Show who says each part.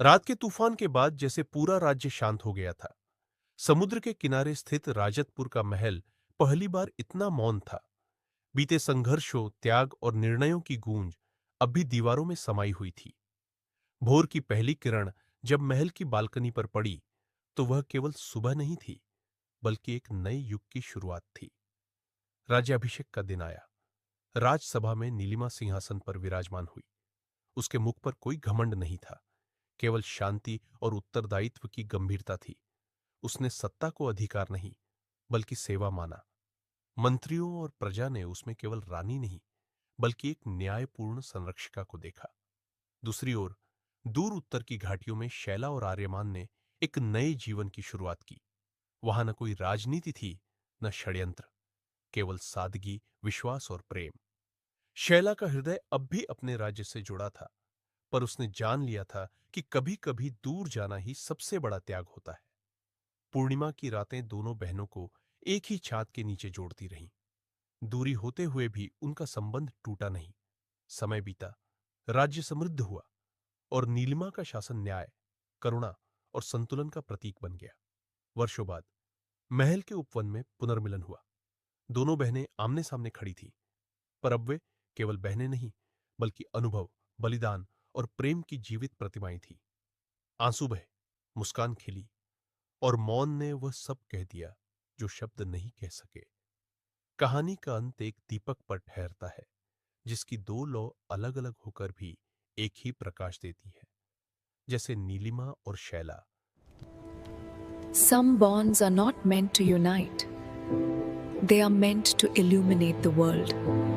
Speaker 1: रात के तूफान के बाद जैसे पूरा राज्य शांत हो गया था। समुद्र के किनारे स्थित राजतपुर का महल पहली बार इतना मौन था। बीते संघर्षों, त्याग और निर्णयों की गूंज अब भी दीवारों में समाई हुई थी। भोर की पहली किरण जब महल की बालकनी पर पड़ी, तो वह केवल सुबह नहीं थी, बल्कि एक नए युग की शुरुआत थी। राज्याभिषेक का दिन आया। राजसभा में नीलिमा सिंहासन पर विराजमान हुई। उसके मुख पर कोई घमंड नहीं था, केवल शांति और उत्तरदायित्व की गंभीरता थी। उसने सत्ता को अधिकार नहीं, बल्कि सेवा माना। मंत्रियों और प्रजा ने उसमें केवल रानी नहीं, बल्कि एक न्यायपूर्ण संरक्षिका को देखा। दूसरी ओर दूर उत्तर की घाटियों में शैला और आर्यमान ने एक नए जीवन की शुरुआत की। वहां न कोई राजनीति थी, न षड्यंत्र, केवल सादगी, विश्वास और प्रेम। शैला का हृदय अब भी अपने राज्य से जुड़ा था, पर उसने जान लिया था कि कभी कभी दूर जाना ही सबसे बड़ा त्याग होता है। पूर्णिमा की रातें दोनों बहनों को एक ही छात के नीचे जोड़ती रहीं। दूरी होते हुए भी उनका संबंध टूटा नहीं। समय बीता, राज्य समृद्ध हुआ और नीलिमा का शासन न्याय, करुणा और संतुलन का प्रतीक बन गया। वर्षों बाद महल के उपवन में पुनर्मिलन हुआ। दोनों बहनें आमने सामने खड़ी थीं, पर अब वे केवल बहनें नहीं, बल्कि अनुभव, बलिदान और प्रेम की जीवित प्रतिमाएं थीं। आंसू बहे, मुस्कान खिली और मौन ने वह सब कह दिया जो शब्द नहीं कह सके। कहानी का अंत एक दीपक पर ठहरता है, जिसकी दो लौ अलग अलग होकर भी एक ही प्रकाश देती है, जैसे नीलिमा और Shaila.
Speaker 2: Some bonds are not meant to unite, they are meant to illuminate the world.